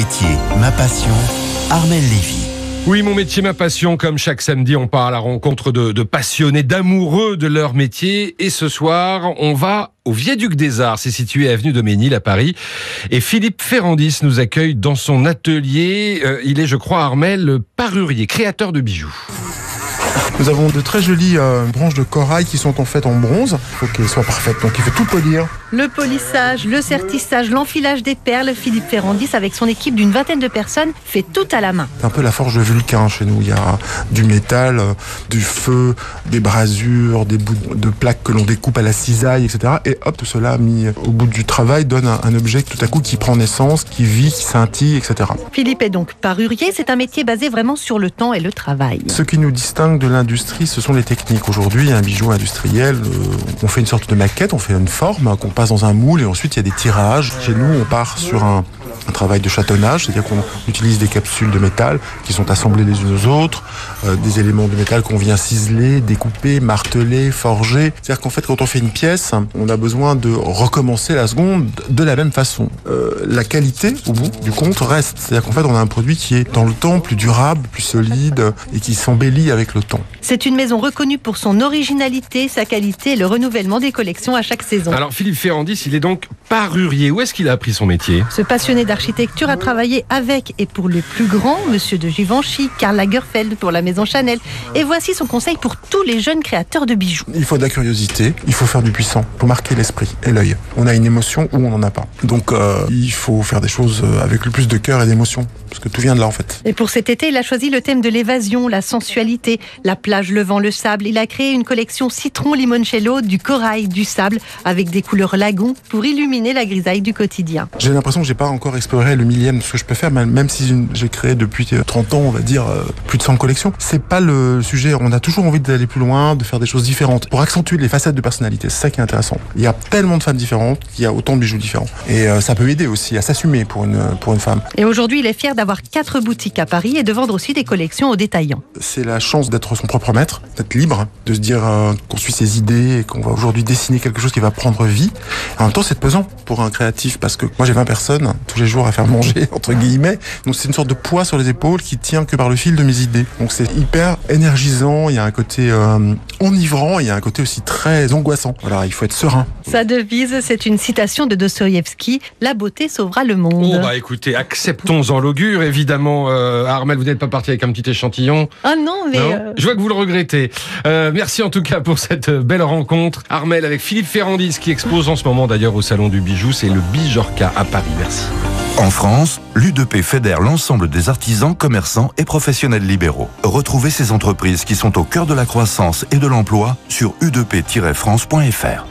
métier, ma passion, Armelle Lévy. Oui, mon métier, ma passion. Comme chaque samedi, on part à la rencontre de passionnés, d'amoureux de leur métier. Et ce soir, on va au Viaduc des Arts. C'est situé avenue de Ménil à Paris. Et Philippe Ferrandis nous accueille dans son atelier. Il est, je crois, Armelle, parurier, créateur de bijoux. Nous avons de très jolies branches de corail qui sont en fait en bronze. Il faut qu'elles soient parfaites, donc il faut tout polir. Le polissage, le sertissage, l'enfilage des perles, Philippe Ferrandis, avec son équipe d'une vingtaine de personnes, fait tout à la main. C'est un peu la forge de Vulcain chez nous. Il y a du métal, du feu, des brasures, des bouts de plaques que l'on découpe à la cisaille, etc. Et hop, tout cela mis au bout du travail donne un objet tout à coup qui prend naissance, qui vit, qui scintille, etc. Philippe est donc parurier. C'est un métier basé vraiment sur le temps et le travail. Ce qui nous distingue de l'industrie, ce sont les techniques. Aujourd'hui, un bijou industriel, on fait une sorte de maquette, on fait une forme qu'on passe dans un moule et ensuite il y a des tirages. Chez nous, on part sur un travail de chatonnage, c'est-à-dire qu'on utilise des capsules de métal qui sont assemblées les unes aux autres, des éléments de métal qu'on vient ciseler, découper, marteler, forger. C'est-à-dire qu'en fait, quand on fait une pièce, on a besoin de recommencer la seconde de la même façon. La qualité, au bout du compte, reste. C'est-à-dire qu'en fait, on a un produit qui est dans le temps plus durable, plus solide et qui s'embellit avec le temps. C'est une maison reconnue pour son originalité, sa qualité et le renouvellement des collections à chaque saison. Alors, Philippe Ferrandis, il est donc parurier. Où est-ce qu'il a appris son métier ? Ce passionné d'architecture a travaillé avec et pour les plus grands, Monsieur de Givenchy, Karl Lagerfeld pour la maison Chanel. Et voici son conseil pour tous les jeunes créateurs de bijoux. Il faut de la curiosité, il faut faire du puissant, il faut marquer l'esprit et l'œil. On a une émotion ou on n'en a pas. Donc il faut faire des choses avec le plus de cœur et d'émotion, parce que tout vient de là en fait. Et pour cet été, il a choisi le thème de l'évasion, la sensualité, la plage, le vent, le sable. Il a créé une collection citron limoncello, du corail, du sable, avec des couleurs lagon pour illuminer la grisaille du quotidien. J'ai l'impression que j'ai pas encore exploré le millième de ce que je peux faire, même si j'ai créé depuis 30 ans, on va dire, plus de 100 collections. C'est pas le sujet. On a toujours envie d'aller plus loin, de faire des choses différentes, pour accentuer les facettes de personnalité. C'est ça qui est intéressant. Il y a tellement de femmes différentes, qu'il y a autant de bijoux différents. Et ça peut aider aussi à s'assumer pour une femme. Et aujourd'hui, il est fier d'avoir 4 boutiques à Paris et de vendre aussi des collections aux détaillants. C'est la chance d'être son propre maître, d'être libre, de se dire qu'on suit ses idées et qu'on va aujourd'hui dessiner quelque chose qui va prendre vie. En même temps, c'est pesant pour un créatif, parce que moi j'ai 20 personnes tous les jours à faire manger, entre guillemets. Donc c'est une sorte de poids sur les épaules qui tient que par le fil de mes idées. Donc c'est hyper énergisant, il y a un côté enivrant, il y a un côté aussi très angoissant. Voilà, il faut être serein. Sa devise, c'est une citation de Dostoïevski, « La beauté sauvera le monde ». Oh bah écoutez, acceptons-en l'augure, évidemment. Armelle, vous n'êtes pas parti avec un petit échantillon ? Ah non, mais... Non, je vois que vous le regrettez. Merci en tout cas pour cette belle rencontre. Armelle avec Philippe Ferrandis qui expose en ce moment d'ailleurs au Salon du Bijou. C'est le Bijorca à Paris. Merci. En France, l'U2P fédère l'ensemble des artisans, commerçants et professionnels libéraux. Retrouvez ces entreprises qui sont au cœur de la croissance et de l'emploi sur u2p-france.fr.